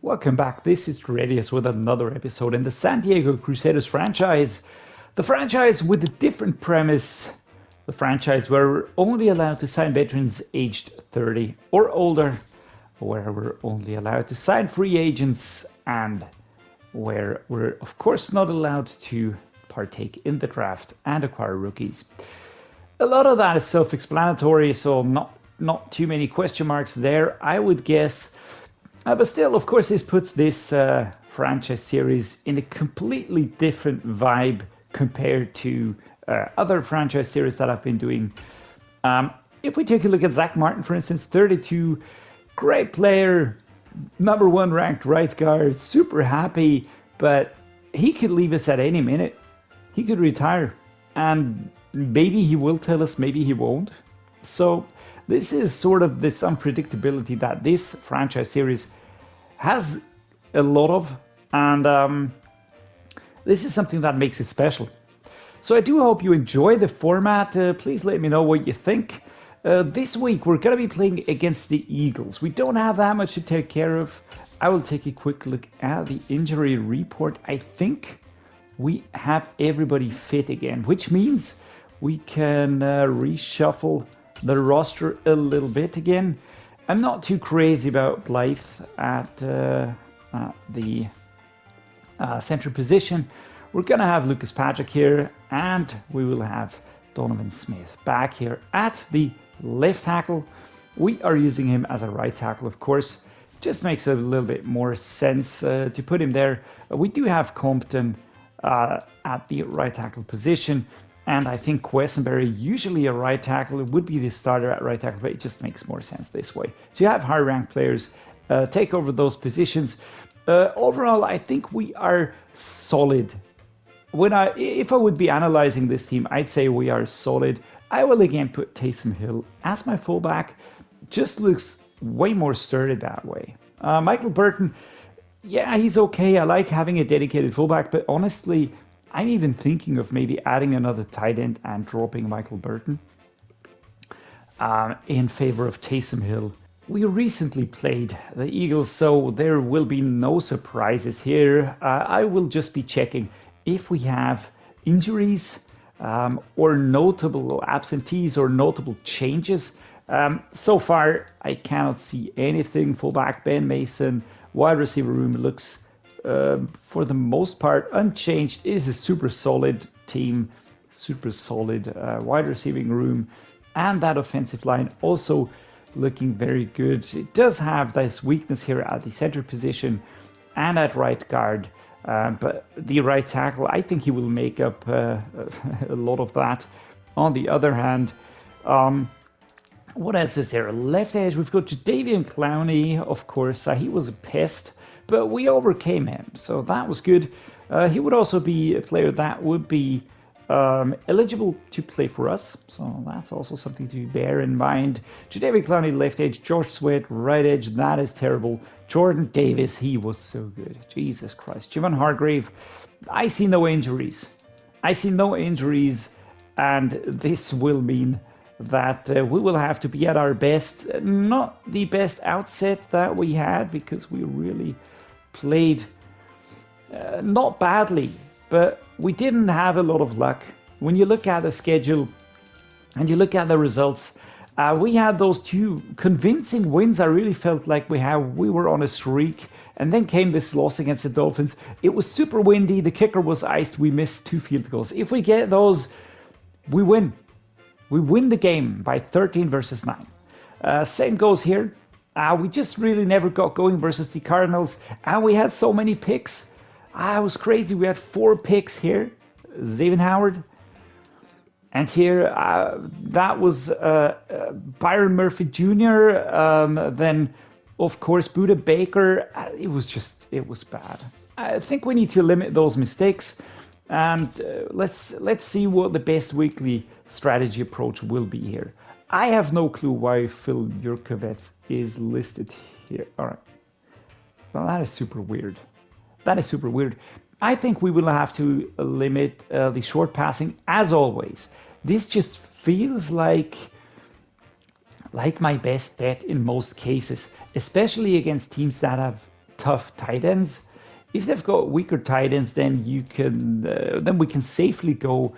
Welcome back. This is Dreddeus with another episode in the San Diego Crusaders franchise. The franchise with a different premise. The franchise where we're only allowed to sign veterans aged 30 or older, where we're only allowed to sign free agents, and where we're of course not allowed to partake in the draft and acquire rookies. A lot of that is self-explanatory, so not too many question marks there, I would guess. But still, of course, this puts this franchise series in a completely different vibe compared to other franchise series that I've been doing. If we take a look at Zach Martin, for instance, 32, great player, #1 ranked right guard, super happy, but he could leave us at any minute. He could retire, and maybe he will tell us, maybe he won't. So this is sort of this unpredictability that this franchise series has a lot of, and this is something that makes it special. So I do hope you enjoy the format. Please let me know what you think. This week we're going to be playing against the Eagles. We don't have that much to take care of. I will take a quick look at the injury report. I think we have everybody fit again, which means we can reshuffle the roster a little bit again. I'm not too crazy about Blythe at the center position. We're going to have Lucas Patrick here, and we will have Donovan Smith back here at the left tackle. We are using him as a right tackle, of course. Just makes a little bit more sense to put him there. We do have Compton at the right tackle position, and I think Quessenberry, usually a right tackle, it would be the starter at right tackle, but it just makes more sense this way. So you have high-ranked players take over those positions. Overall, I think we are solid. If I would be analyzing this team, I'd say we are solid. I will again put Taysom Hill as my fullback. Just looks way more sturdy that way. Michael Burton, yeah, he's okay. I like having a dedicated fullback, but honestly, I'm even thinking of maybe adding another tight end and dropping Michael Burton in favor of Taysom Hill. We recently played the Eagles, so there will be no surprises here. I will just be checking if we have injuries or notable absentees or notable changes. So far, I cannot see anything. Fullback Ben Mason, wide receiver room looks for the most part unchanged. It is a super solid team, super solid wide receiving room, and that offensive line also looking very good. It does have this weakness here at the center position and at right guard, but the right tackle, I think he will make up a lot of that. On the other hand, what else is there? Left edge, we've got Jadeveon Clowney, of course. He was a pest, but we overcame him, so that was good. He would also be a player that would be eligible to play for us, so that's also something to bear in mind. Jadeveon Clowney, left edge. Josh Sweat, right edge. That is terrible. Jordan Davis, he was so good. Jesus Christ. Javon Hargrave, I see no injuries. And this will mean that we will have to be at our best. Not the best outset that we had, because we really played not badly, but we didn't have a lot of luck. When you look at the schedule and you look at the results, we had those two convincing wins. I really felt like we were on a streak, and then came this loss against the Dolphins. It was super windy, the kicker was iced, we missed 2 field goals. If we get those, we win. We win the game by 13 versus 9. Same goes here. We just really never got going versus the Cardinals, and we had so many picks. It was crazy. We had 4 picks here. Xavier Howard. And here, that was Byron Murphy Jr. Then, of course, Buda Baker. It was bad. I think we need to limit those mistakes. And let's see what the best weekly strategy approach will be here. I have no clue why Phil Jurkovec is listed here. All right. Well, that is super weird. I think we will have to limit the short passing as always. This just feels like my best bet in most cases, especially against teams that have tough tight ends. If they've got weaker tight ends, then you can then we can safely go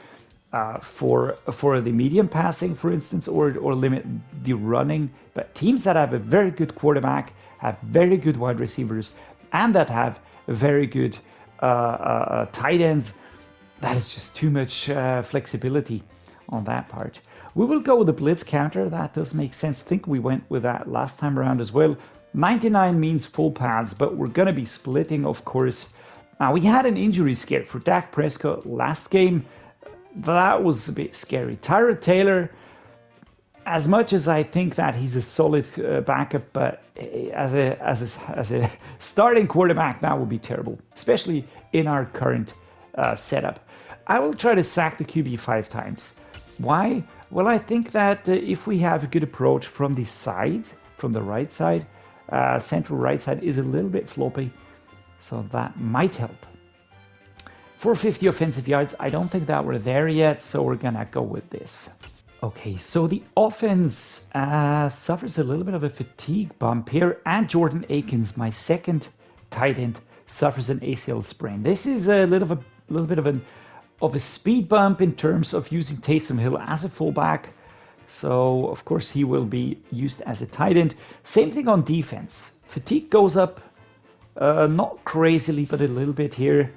for the medium passing, for instance, or limit the running. But teams that have a very good quarterback, have very good wide receivers, and that have very good tight ends, that is just too much flexibility on that part. We will go with the blitz counter. That does make sense. I think we went with that last time around as well. 99 means full pads, but we're going to be splitting, of course. Now, we had an injury scare for Dak Prescott last game. That was a bit scary. Tyrod Taylor, as much as I think that he's a solid backup, but as a starting quarterback, that would be terrible, especially in our current setup. I will try to sack the QB 5 times. Why? Well, I think that if we have a good approach from the side, from the right side, central right side is a little bit floppy, so that might help. 450 offensive yards, I don't think that we're there yet, so we're gonna go with this. Okay, so the offense suffers a little bit of a fatigue bump here, and Jordan Akins, my second tight end, suffers an ACL sprain. This is a little bit of a speed bump in terms of using Taysom Hill as a fullback. So of course he will be used as a tight end. Same thing on defense. Fatigue goes up, not crazily, but a little bit here.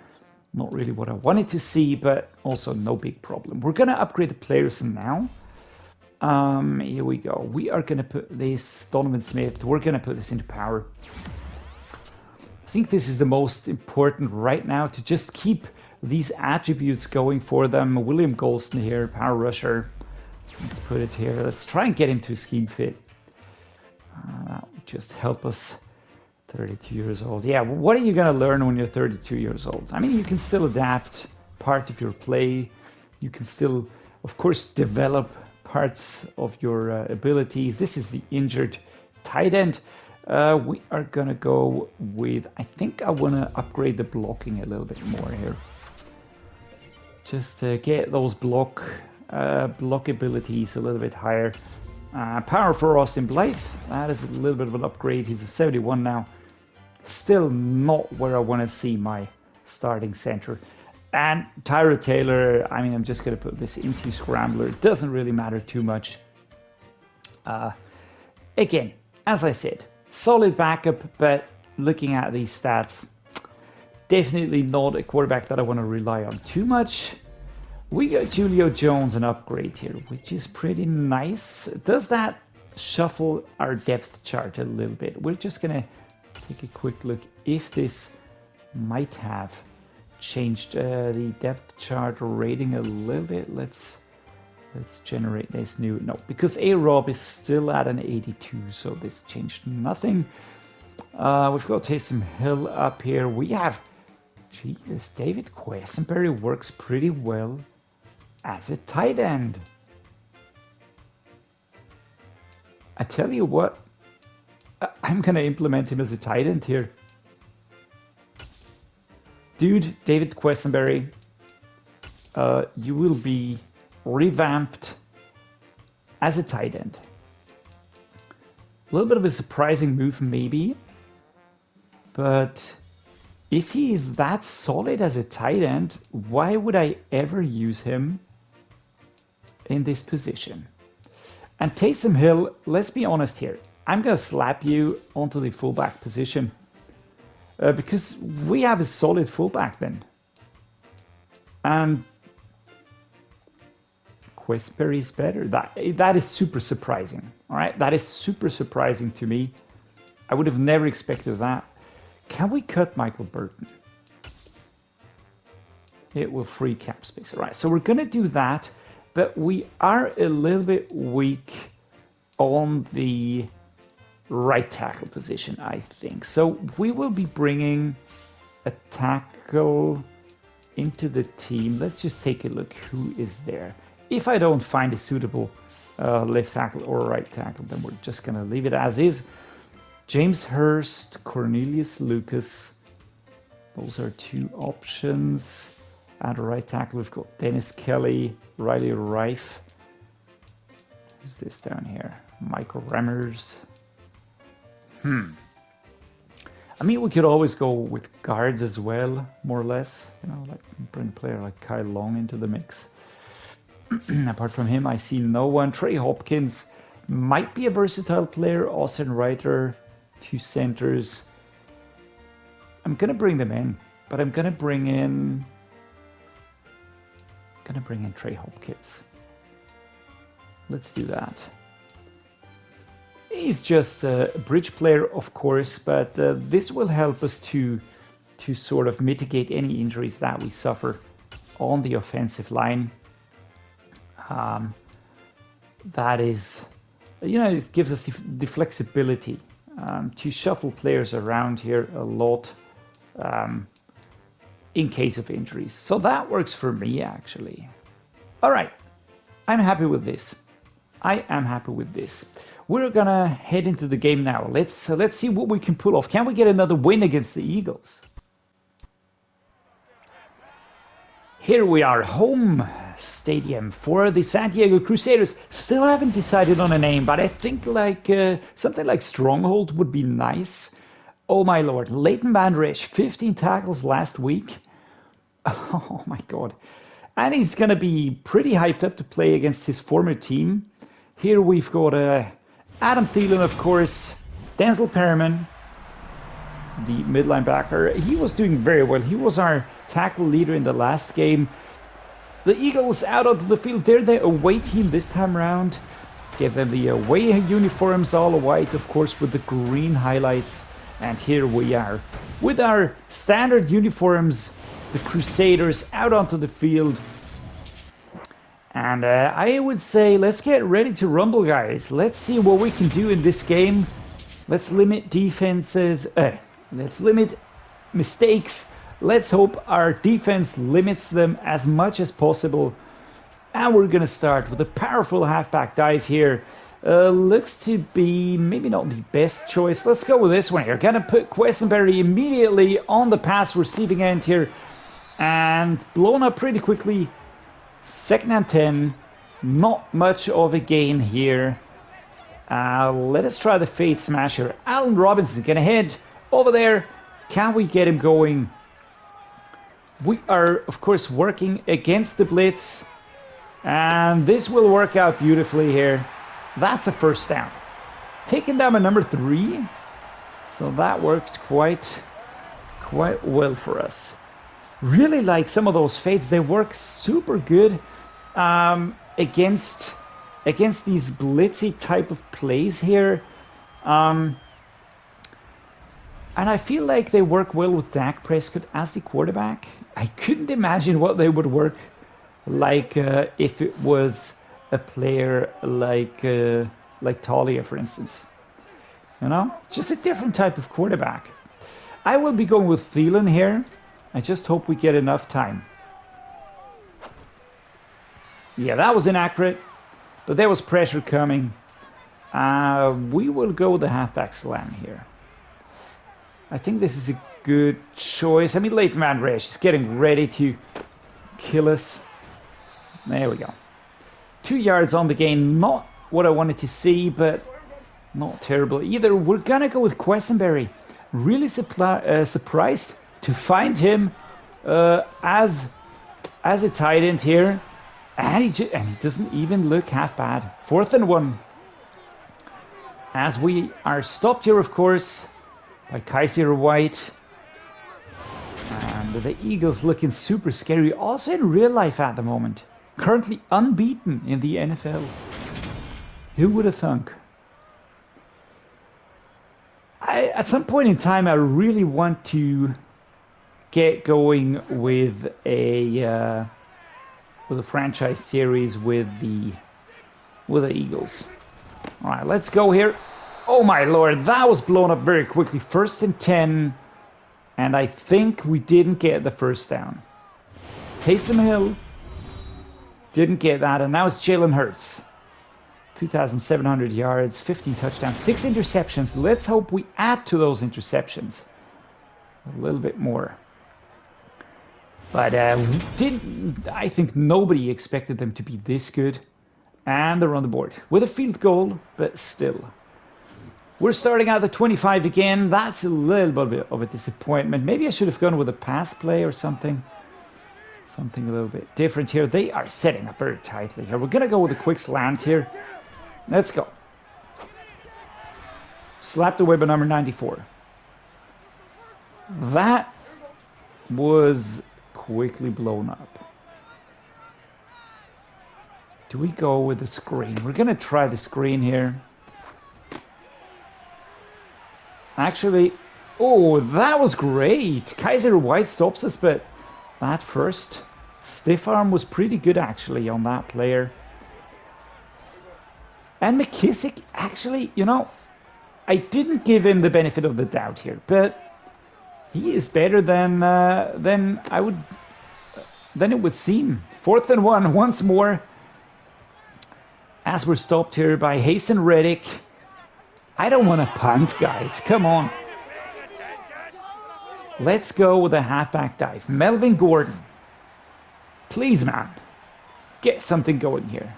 Not really what I wanted to see, but also no big problem. We're gonna upgrade the players now. Here we go. We are gonna put this Donovan Smith. We're gonna put this into power. I think this is the most important right now, to just keep these attributes going for them. William Golston here, power rusher. Let's put it here. Let's try and get him to scheme fit. That would just help us. 32 years old. Yeah, what are you going to learn when you're 32 years old? I mean, you can still adapt part of your play. You can still, of course, develop parts of your abilities. This is the injured tight end. We are going to go with, I think I want to upgrade the blocking a little bit more here. Just to get those block abilities a little bit higher. Power for Austin Blythe. That is a little bit of an upgrade. He's a 71 now. Still not where I want to see my starting center. And Tyrod Taylor, I mean, I'm just going to put this into Scrambler. It doesn't really matter too much. Again, as I said, solid backup, but looking at these stats, definitely not a quarterback that I want to rely on too much. We got Julio Jones an upgrade here, which is pretty nice. Does that shuffle our depth chart a little bit? We're just going to take a quick look if this might have changed the depth chart rating a little bit. Let's generate this new. No, because A-Rob is still at an 82, so this changed nothing. We've got Taysom Hill up here. We have, Jesus, David Quessenberry works pretty well as a tight end. I tell you what, I'm going to implement him as a tight end here. Dude, David Quessenberry, you will be revamped as a tight end. A little bit of a surprising move maybe, but if he is that solid as a tight end, why would I ever use him in this position? And Taysom Hill, let's be honest here, I'm going to slap you onto the fullback position because we have a solid fullback then. And Quessenberry is better. That is super surprising. All right, that is super surprising to me. I would have never expected that. Can we cut Michael Burton? It will free cap space. All right, so we're going to do that, but we are a little bit weak on the right tackle position, I think. So we will be bringing a tackle into the team. Let's just take a look who is there. If I don't find a suitable left tackle or right tackle, then we're just going to leave it as is. James Hurst, Cornelius Lucas. Those are two options. At right tackle, we've got Dennis Kelly, Riley Rife. Who's this down here? Michael Remmers. I mean, we could always go with guards as well, more or less. You know, like bring a player like Kyle Long into the mix. Apart from him, I see no one. Trey Hopkins might be a versatile player. Austin Reiter, 2 centers. I'm gonna bring them in, but I'm gonna bring in Trey Hopkins. Let's do that. He's just a bridge player, of course, but this will help us to sort of mitigate any injuries that we suffer on the offensive line. That is, you know, it gives us the flexibility to shuffle players around here a lot in case of injuries. So that works for me, actually. All right, I'm happy with this. I am happy with this. We're gonna head into the game now. Let's see what we can pull off. Can we get another win against the Eagles? Here we are, home stadium for the San Diego Crusaders. Still haven't decided on a name, but I think like something like Stronghold would be nice. Oh my lord, Leighton Vander Esch, 15 tackles last week. Oh my god. And he's gonna be pretty hyped up to play against his former team. Here we've got Adam Thielen, of course, Denzel Perryman, the mid linebacker. He was doing very well. He was our tackle leader in the last game. The Eagles out onto the field. They're the away team this time around. Give them the away uniforms, all white, of course, with the green highlights. And here we are with our standard uniforms, the Crusaders out onto the field. And I would say let's get ready to rumble, guys. Let's see what we can do in this game. Let's limit defenses. Let's limit mistakes. Let's hope our defense limits them as much as possible. And we're going to start with a powerful halfback dive here. Looks to be maybe not the best choice. Let's go with this one here. Gonna put Quessenberry immediately on the pass receiving end here. And blown up pretty quickly. 2nd and 10. Not much of a gain here. Let us try the fade smasher. Allen Robinson gonna head over there. Can we get him going? We are, of course, working against the blitz. And this will work out beautifully here. That's a first down. Taking down a number 3. So that worked quite well for us. Really like some of those fades. They work super good against these blitzy type of plays here. And I feel like they work well with Dak Prescott as the quarterback. I couldn't imagine what they would work like if it was a player like Talia, for instance. You know, just a different type of quarterback. I will be going with Thielen here. I just hope we get enough time. Yeah, that was inaccurate, but there was pressure coming. We will go with the halfback slam here. I think this is a good choice. I mean, Leighton Vander Esch is getting ready to kill us. There we go. 2 yards on the gain. Not what I wanted to see, but not terrible either. We're gonna go with Quessenberry. Really surprised to find him as a tight end here, and he doesn't even look half bad. 4th and 1. As we are stopped here, of course, by Kaiser White. And the Eagles looking super scary, also in real life at the moment. Currently unbeaten in the NFL. Who would have thunk? At some point in time, I really want to get going with a franchise series with the Eagles. All right, let's go here. Oh my lord, that was blown up very quickly. 1st and 10, and I think we didn't get the first down. Taysom Hill didn't get that, and now it's Jalen Hurts. 2,700 yards, 15 touchdowns, 6 interceptions. Let's hope we add to those interceptions a little bit more. But I think nobody expected them to be this good. And they're on the board with a field goal, but still. We're starting at the 25 again. That's a little bit of a disappointment. Maybe I should have gone with a pass play or something. Something a little bit different here. They are setting up very tightly here. We're going to go with a quick slant here. Let's go. Slapped away by number 94. That was quickly blown up. Do we go with the screen? We're going to try the screen here. Actually, oh, that was great. Kaiser White stops us, but that first stiff arm was pretty good actually on that player. And McKissick, actually, you know, I didn't give him the benefit of the doubt here, but he is better than it would seem. 4th and 1 once more. As we're stopped here by Hasten Reddick. I don't want to punt, guys. Come on. Let's go with a halfback dive. Melvin Gordon. Please, man. Get something going here.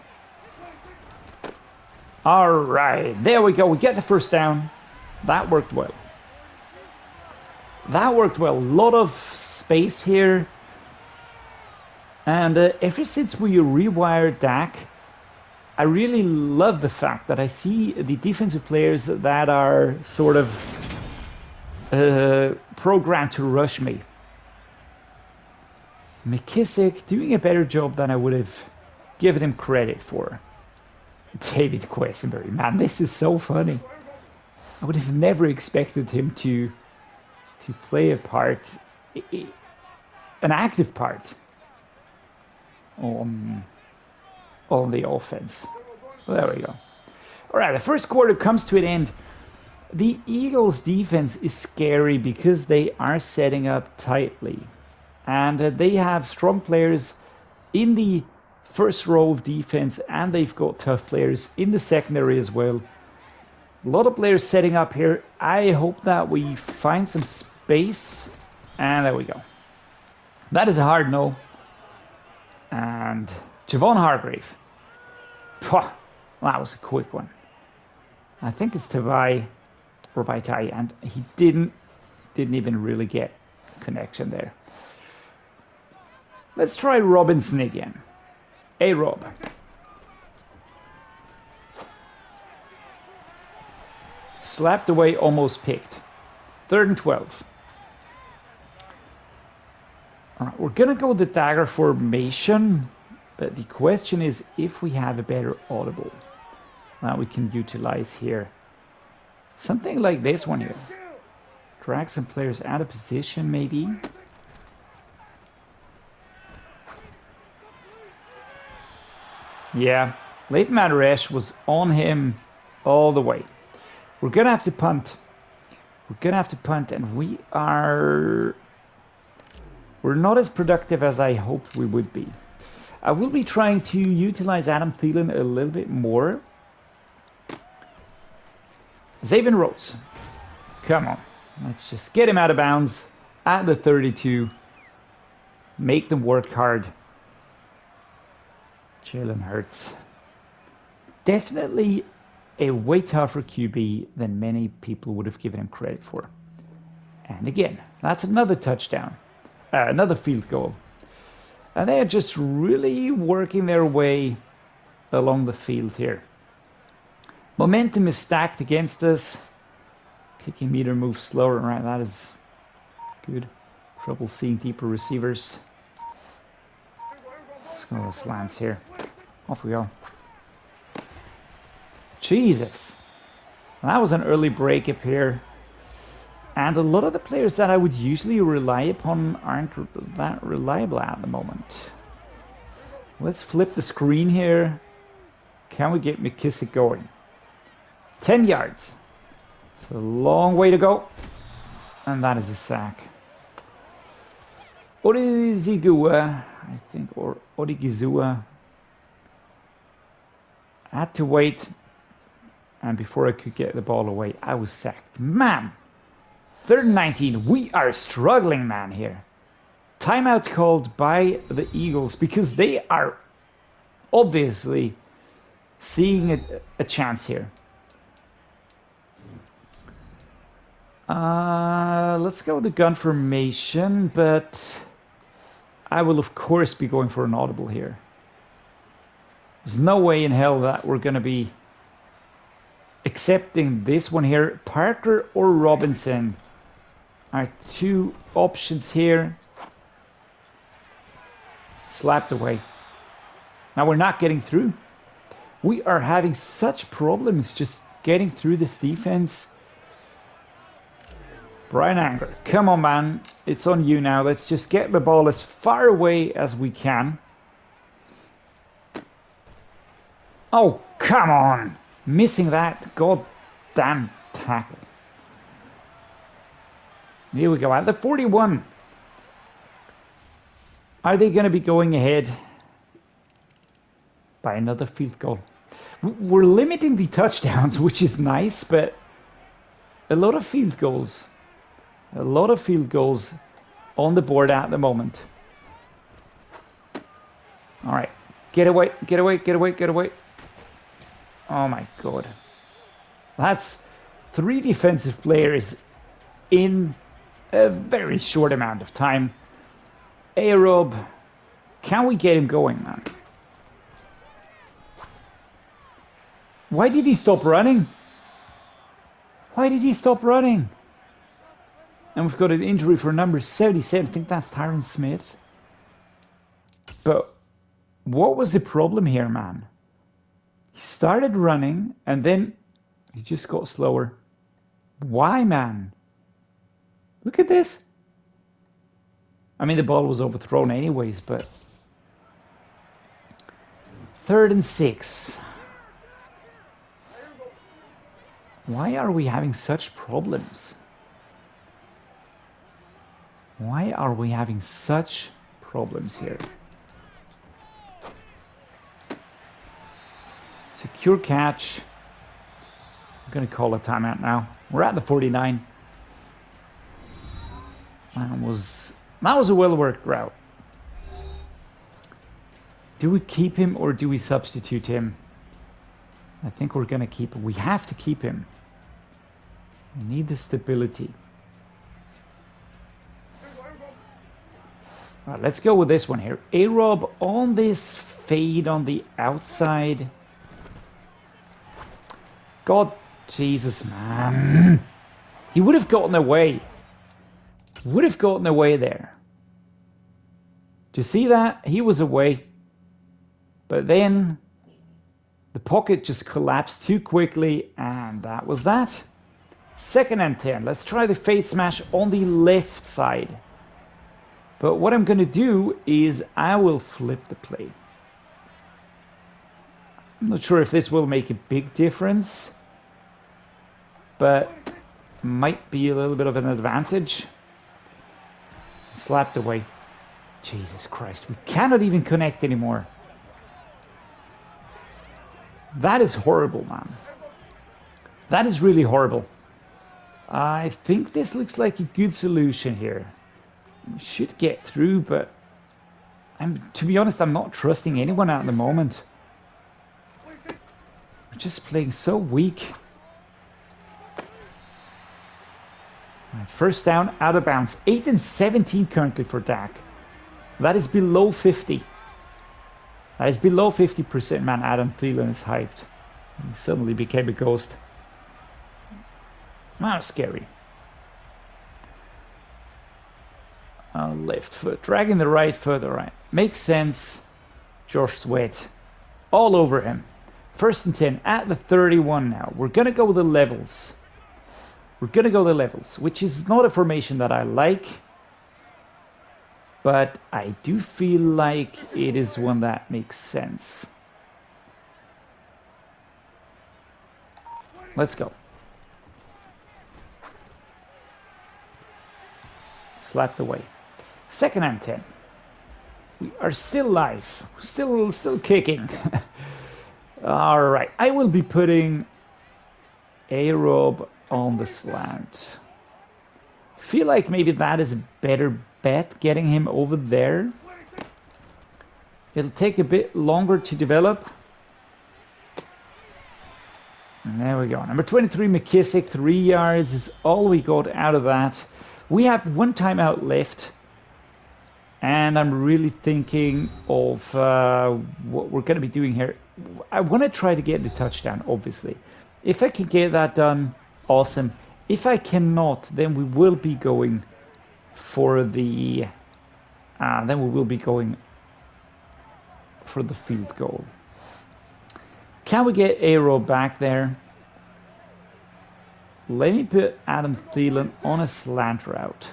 All right. There we go. We get the first down. That worked well. That worked well. A lot of space here. And ever since we rewired Dak, I really love the fact that I see the defensive players that are sort of programmed to rush me. McKissick doing a better job than I would have given him credit for. David Questenberry, man, this is so funny. I would have never expected him to play a part, an active part on the offense. Well, there we go. All right, the first quarter comes to an end. The Eagles' defense is scary because they are setting up tightly. And they have strong players in the first row of defense, and they've got tough players in the secondary as well. A lot of players setting up here. I hope that we find some space. And there we go. That is a hard no. And Javon Hargrave. Pwah, that was a quick one. I think it's Tavai or Vaitai, and he didn't even really get connection there. Let's try Robinson again. Hey, Rob. Slapped away, almost picked. 3rd and 12. All right, we're gonna go with the dagger formation. But the question is if we have a better audible that we can utilize here. Something like this one here. Drag some players out of position, maybe. Yeah, Leighton Madaresh was on him all the way. We're going to have to punt. We're going to have to punt, and we're not as productive as I hoped we would be. I will be trying to utilize Adam Thielen a little bit more. Xavier Rhodes. Come on. Let's just get him out of bounds at the 32. Make them work hard. Jalen Hurts. Definitely a way tougher QB than many people would have given him credit for. And again, that's another touchdown. Another field goal. And they are just really working their way along the field here. Momentum is stacked against us. Kicking meter moves slower. Right, that is good. Trouble seeing deeper receivers. Let's go with slants here. Off we go. Jesus. That was an early break up here. And a lot of the players that I would usually rely upon aren't that reliable at the moment. Let's flip the screen here. Can we get McKissick going? 10 yards. It's a long way to go. And that is a sack. Odigizua, I think, or Odigizua. I had to wait. And before I could get the ball away, I was sacked. Man! 3rd and 19. We are struggling, man, here. Timeout called by the Eagles because they are obviously seeing a chance here. Let's go with the gun formation, but I will of course be going for an audible here. There's no way in hell that we're going to be accepting this one here. Parker or Robinson are two options here. Slapped away. Now we're not getting through. We are having such problems just getting through this defense. Brian Anger, come on man, it's on you now. Let's just get the ball as far away as we can. Oh, come on. Missing that goddamn tackle. Here we go, at the 41. Are they going to be going ahead by another field goal? We're limiting the touchdowns, which is nice, but a lot of field goals. A lot of field goals on the board at the moment. All right, get away, get away, get away, get away. Oh my God. That's 3 defensive players in a very short amount of time. A-Rob, can we get him going, man? Why did he stop running? Why did he stop running? And we've got an injury for number 77. I think that's Tyron Smith. But what was the problem here, man? He started running and then he just got slower. Why, man? Look at this. I mean, the ball was overthrown anyways, but 3rd and 6. Why are we having such problems? Why are we having such problems here? Secure catch. I'm going to call a timeout now. We're at the 49. That was a well-worked route. Do we keep him or do we substitute him? I think we're going to keep him. We have to keep him. We need the stability. All right, let's go with this one here. A-Rob on this fade on the outside. God, Jesus, man. He would have gotten away. Would have gotten away there. Do you see that? He was away. But then the pocket just collapsed too quickly, and that was that. 2nd and 10. Let's try the fade smash on the left side. But what I'm going to do is I will flip the play. I'm not sure if this will make a big difference, but might be a little bit of an advantage. Slapped away. Jesus Christ, we cannot even connect anymore. That is horrible, man. That is really horrible. I think this looks like a good solution here. We should get through, but to be honest, I'm not trusting anyone at the moment. We're just playing so weak. Right, 1st down, out of bounds. 8 and 17 currently for Dak. That is below 50. That is below 50%. Man, Adam Thielen is hyped. He suddenly became a ghost. Wow, scary. Left foot, dragging the right foot, all right. Makes sense. Josh Sweat, all over him. 1st and 10 at the 31 now. We're going to go with the levels. We're going to go the levels, which is not a formation that I like. But I do feel like it is one that makes sense. Let's go. Slapped away. 2nd and 10. We are still live. Still kicking. All right. I will be putting A-Rob on the slant. Feel like maybe that is a better bet, getting him over there. It'll take a bit longer to develop. And there we go. Number 23, McKissick, 3 yards is all we got out of that. We have 1 timeout left. And I'm really thinking of what we're going to be doing here. I want to try to get the touchdown, obviously. If I can get that done, awesome. If I cannot, then we will be going for the... then we will be going for the field goal. Can we get A-Rob back there? Let me put Adam Thielen on a slant route.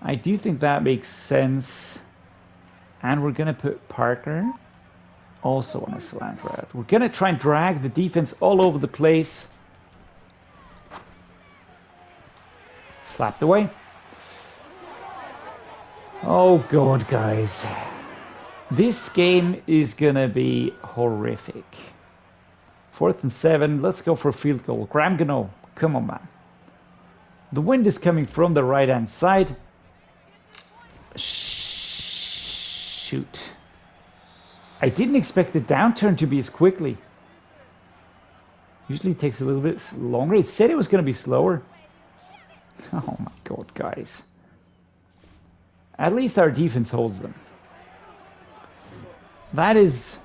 I do think that makes sense. And we're going to put Parker also on a slant route. We're going to try and drag the defense all over the place. Slapped away. Oh God, guys. This game is going to be horrific. 4th and 7. Let's go for a field goal. Graham Gano. Come on, man. The wind is coming from the right-hand side. Shoot. I didn't expect the downturn to be as quickly. Usually it takes a little bit longer. It said it was going to be slower. Oh my God, guys. At least our defense holds them. That's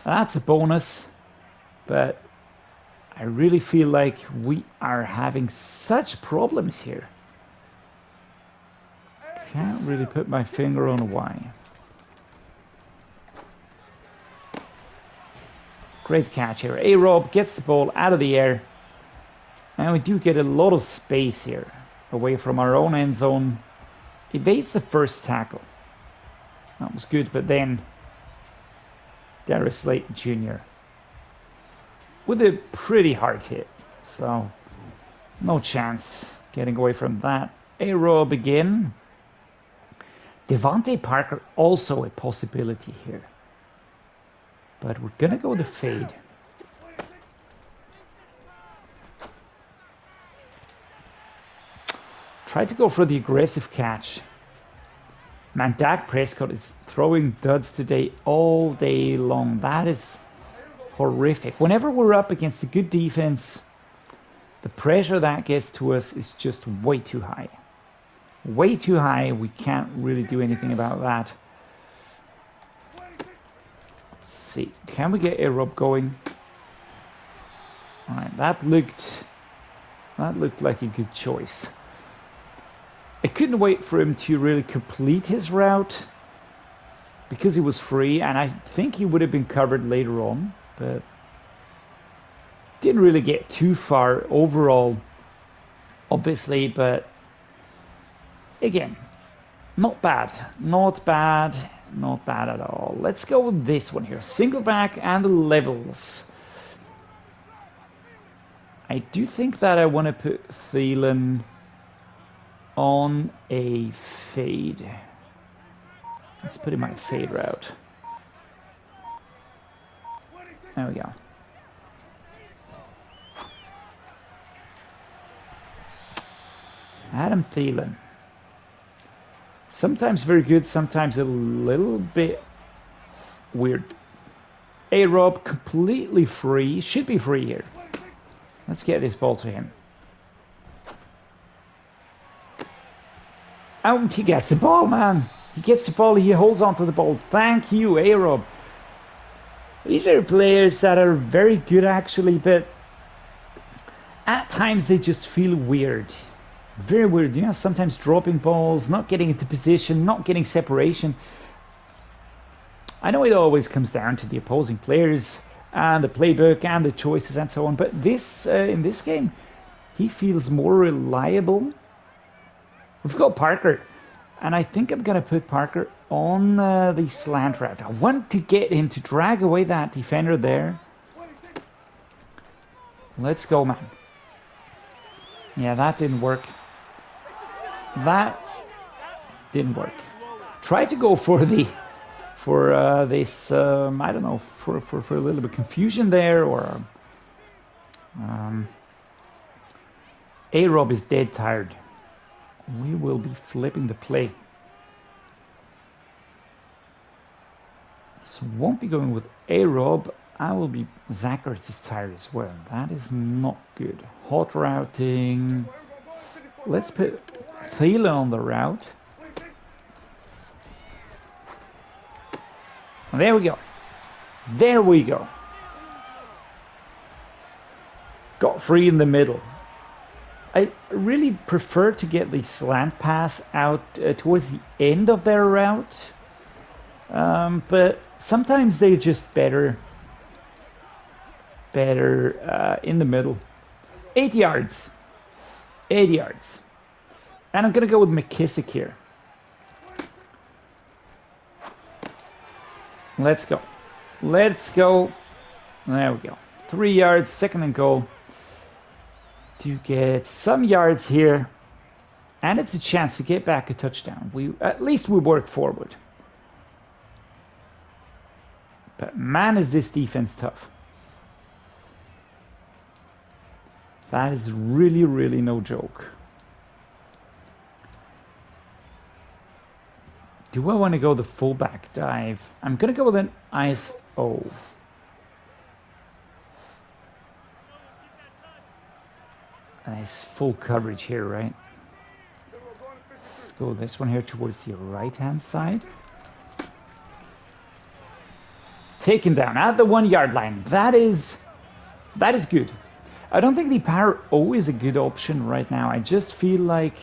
a bonus. But I really feel like we are having such problems here. Can't really put my finger on why. Great catch here. A-Rob gets the ball out of the air. And we do get a lot of space here. Away from our own end zone. Evades the first tackle. That was good, but then Darius Slayton Jr. with a pretty hard hit. So no chance getting away from that. A-Rob again. Devontae Parker also a possibility here. But we're going to go the fade. Try to go for the aggressive catch. Man, Dak Prescott is throwing duds today all day long. That is horrific. Whenever we're up against a good defense, the pressure that gets to us is just way too high. Way too high. We can't really do anything about that. Let's see. Can we get A-Rob going? All right, that looked like a good choice. I couldn't wait for him to really complete his route because he was free, and I think he would have been covered later on, but didn't really get too far overall, obviously, but again, not bad at all. Let's go with this one here. Single back and the levels. I do think that I want to put Thielen on a fade. Let's put him on a fade route. There we go. Adam Thielen. Sometimes very good, sometimes a little bit weird. A-Rob completely free. Should be free here. Let's get this ball to him. Oh, he gets the ball, man. He gets the ball. He holds on to the ball. Thank you, A-Rob. These are players that are very good, actually, but at times they just feel weird. Very weird. You know, sometimes dropping balls, not getting into position, not getting separation. I know it always comes down to the opposing players and the playbook and the choices and so on, but this in this game, he feels more reliable. We've got Parker, and I think I'm going to put Parker on the slant route. I want to get him to drag away that defender there. Let's go, man. Yeah, that didn't work. That didn't work. Try to go for the this I don't know, for a little bit of confusion there, or A-Rob is dead tired. We will be flipping the play. So won't be going with A-Rob. I will be... Zachert is tired as well. That is not good. Hot routing. Let's put Thielen on the route. And there we go. There we go. Got free in the middle. I really prefer to get the slant pass out towards the end of their route. But sometimes they're just better in the middle. 8 yards. 8 yards. And I'm going to go with McKissick here. Let's go. Let's go. There we go. 3 yards, 2nd and goal. To get some yards here. And it's a chance to get back a touchdown. At least we work forward. But man, is this defense tough. That is really, really no joke. Do I want to go the fullback dive? I'm going to go with an ISO. Nice full coverage here, right? Let's go this one here towards the right-hand side. Taken down at the 1 yard line. That is good. I don't think the power O is a good option right now. I just feel like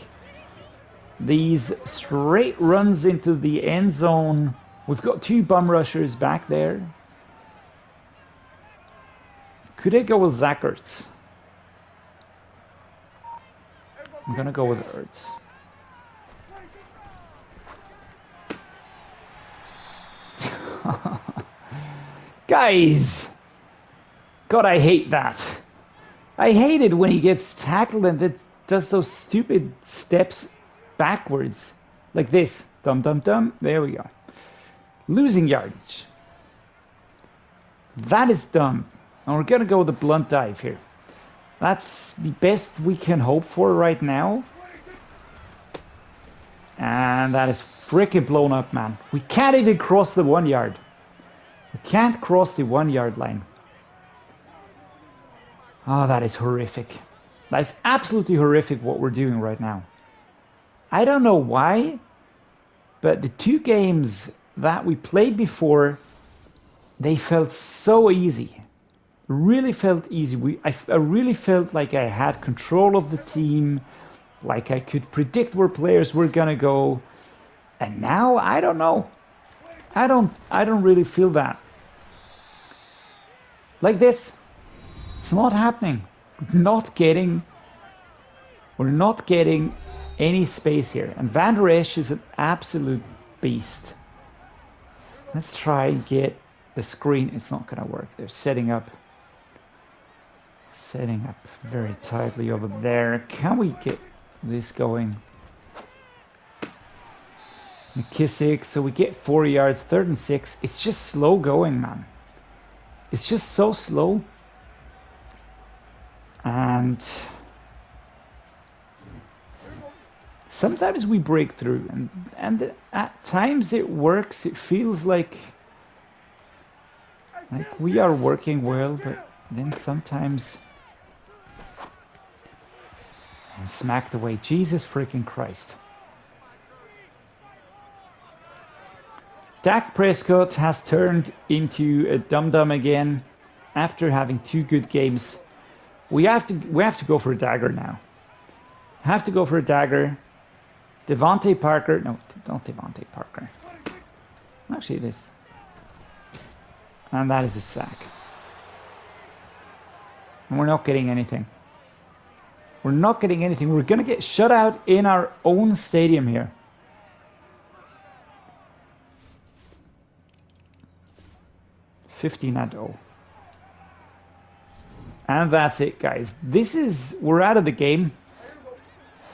these straight runs into the end zone. We've got 2 bum rushers back there. Could I go with Zachert? I'm gonna go with Ertz. Guys! God, I hate that. I hate it when he gets tackled and it does those stupid steps backwards. Like this. Dum dum dum. There we go. Losing yardage. That is dumb. And we're gonna go with a blunt dive here. That's the best we can hope for right now. And that is freaking blown up, man. We can't even cross the 1 yard. We can't cross the 1 yard line. Oh, that is horrific. That is absolutely horrific what we're doing right now. I don't know why, but the 2 games that we played before, they felt so easy. Really felt easy. I really felt like I had control of the team, like I could predict where players were gonna go. And now I don't know. I don't really feel that. Like this. It's not happening. We're not getting any space here. And Van Der Esch is an absolute beast. Let's try and get the screen. It's not gonna work. They're setting up very tightly over there. Can we get this going? McKissick, so we get 4 yards, 3rd and 6. It's just slow going, man. It's just so slow. And sometimes we break through, and at times it works. It feels like we are working well, but then sometimes... And smacked away. Jesus freaking Christ. Dak Prescott has turned into a dum-dum again after having 2 good games. We have to go for a dagger now. Have to go for a dagger. Devontae Parker. No, not Devontae Parker. Actually, it is. And that is a sack. And we're not getting anything. We're not getting anything. We're going to get shut out in our own stadium here. (15-0). And that's it, guys. We're out of the game.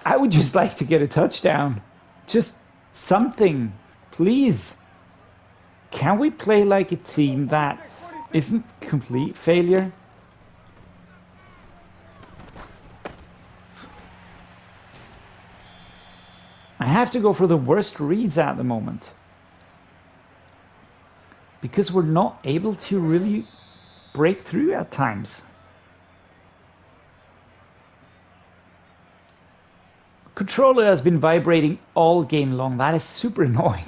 I would just like to get a touchdown. Just something, please. Can we play like a team that isn't complete failure? I have to go for the worst reads at the moment. Because we're not able to really break through at times. Controller has been vibrating all game long. That is super annoying.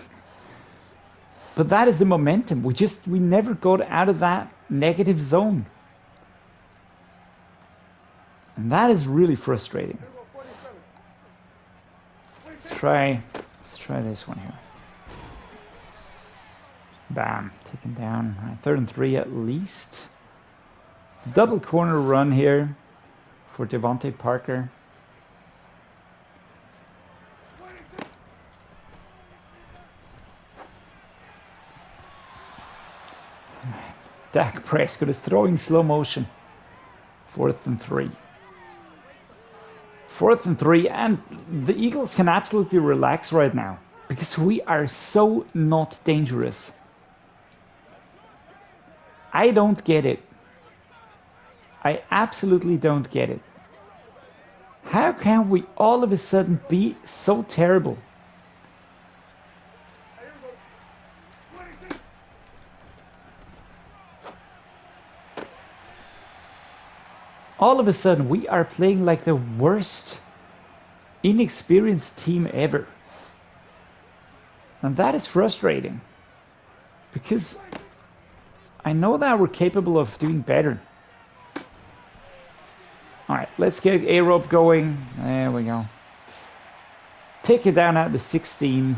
But that is the momentum. We never got out of that negative zone. And that is really frustrating. Let's try this one here. Bam, taken down. Right, 3rd and 3 at least. Double corner run here for Devontae Parker. Dak Prescott is throwing slow motion. 4th and 3. 4th and 3, and the Eagles can absolutely relax right now because we are so not dangerous. I don't get it. I absolutely don't get it. How can we all of a sudden be so terrible? All of a sudden we are playing like the worst inexperienced team ever. And that is frustrating. Because I know that we're capable of doing better. Alright, let's get A-Rob going. There we go. Take it down at the 16.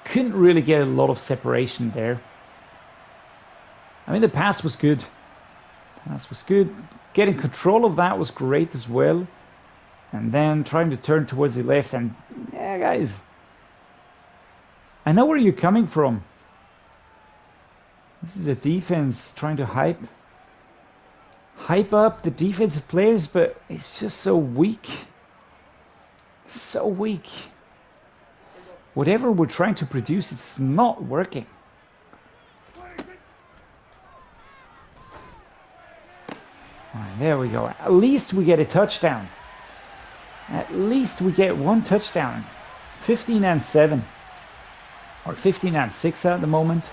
Couldn't really get a lot of separation there. I mean, the pass was good. Pass was good. Getting control of that was great as well. And then trying to turn towards the left. And yeah, guys, I know where you're coming from. This is a defense trying to hype up the defensive players, but it's just so weak. So weak. Whatever we're trying to produce, it's not working. Alright, there we go. At least we get a touchdown. At least we get one touchdown. 15-7. Or 15-6 at the moment.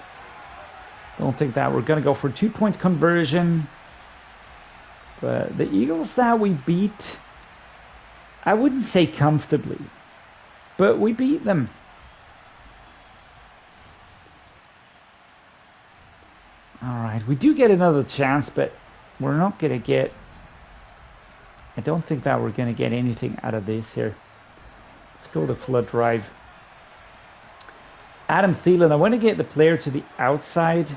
Don't think that we're going to go for a 2-point conversion. But the Eagles that we beat, I wouldn't say comfortably, but we beat them. Alright, we do get another chance, but we're not going to get... I don't think that we're going to get anything out of this here. Let's go the flood drive. Adam Thielen, I want to get the player to the outside.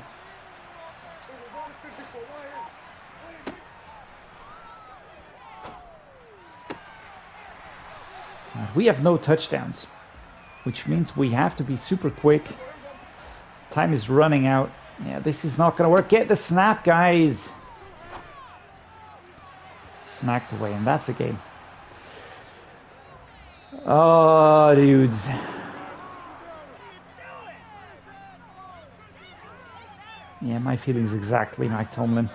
We have no touchdowns, which means we have to be super quick. Time is running out. Yeah, this is not going to work. Get the snap, guys. Smacked away, and that's a game. Oh, dudes. Yeah, my feelings exactly, Mike Tomlin.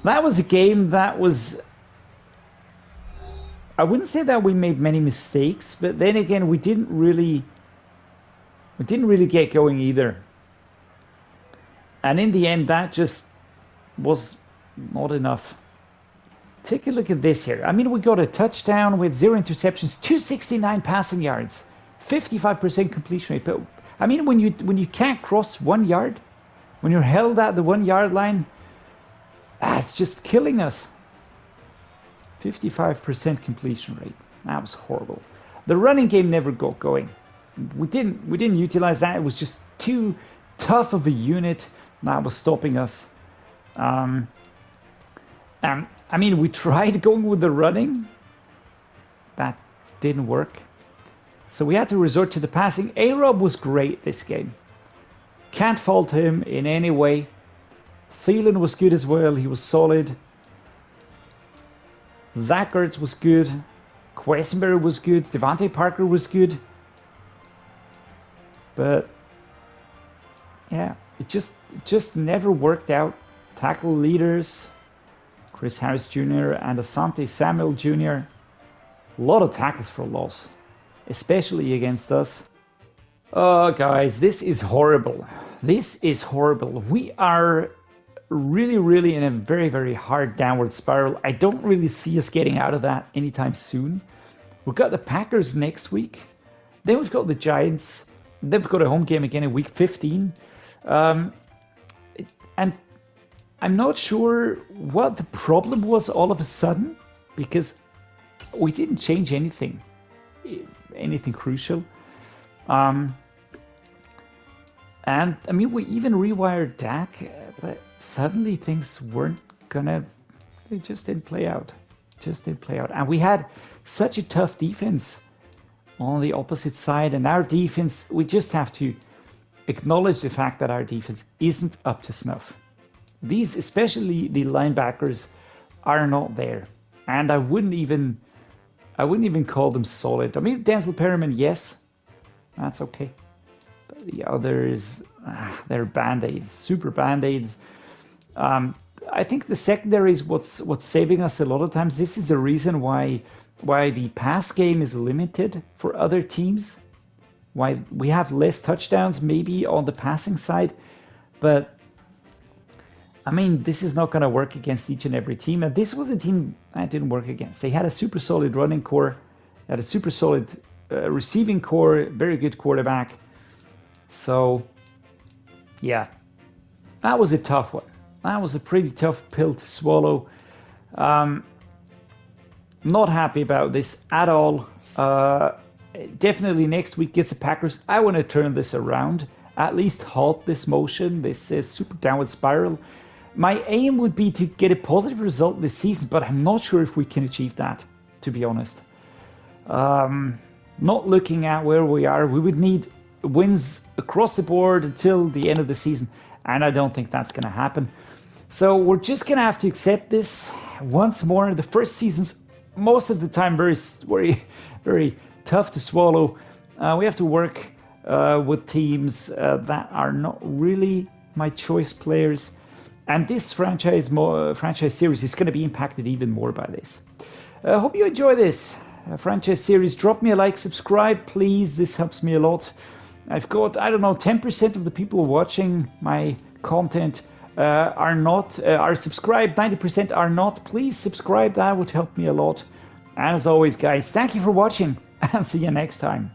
That was a game that was... I wouldn't say that we made many mistakes, but then again, we didn't really get going either. And in the end, that just was not enough. Take a look at this here. I mean, we got a touchdown with 0 interceptions, 269 passing yards, 55% completion rate. But I mean, when you can't cross 1 yard, when you're held at the 1 yard line, it's just killing us. 55% completion rate. That was horrible. The running game never got going. We didn't utilize that. It was just too tough of a unit that was stopping us. And I mean, we tried going with the running. That didn't work. So we had to resort to the passing. A-Rob was great this game. Can't fault him in any way. Thielen was good as well. He was solid. Zach Ertz was good. Questenberry was good. Devontae Parker was good. But yeah, it just never worked out. Tackle leaders, Chris Harris Jr. and Asante Samuel Jr. A lot of tackles for loss, especially against us. Oh, guys, this is horrible. This is horrible. We are really in a very hard downward spiral. I don't really see us getting out of that anytime soon. We've got the Packers next week. Then we've got the Giants. Then we've got a home game again in week 15. And I'm not sure what the problem was all of a sudden, because we didn't change anything crucial. And I mean, we even rewired Dak, but suddenly things weren't gonna, they just didn't play out. And we had such a tough defense on the opposite side, and our defense, we just have to acknowledge the fact that our defense isn't up to snuff. These, especially the linebackers, are not there. And I wouldn't even call them solid. I mean, Denzel Perryman, yes, that's okay. But the others, they're band-aids, super band-aids. I think the secondary is what's saving us a lot of times. This is the reason why the pass game is limited for other teams. Why we have less touchdowns maybe on the passing side, but I mean, this is not going to work against each and every team. And this was a team that didn't work against. They had a super solid running core, had a super solid receiving core, very good quarterback. So, yeah, that was a tough one. That was a pretty tough pill to swallow. Not happy about this at all. Definitely next week gets the Packers. I want to turn this around, at least halt this motion, this super downward spiral. My aim would be to get a positive result this season, but I'm not sure if we can achieve that, to be honest. Not looking at where we are, we would need wins across the board until the end of the season, and I don't think that's going to happen. So we're just going to have to accept this once more. The first season's most of the time very tough to swallow. We have to work with teams that are not really my choice players. And this franchise series is going to be impacted even more by this. I hope you enjoy this franchise series. Drop me a like, subscribe, please. This helps me a lot. I've got, I don't know, 10% of the people watching my content are subscribed. 90% are not. Please subscribe. That would help me a lot. And as always, guys, thank you for watching, and see you next time.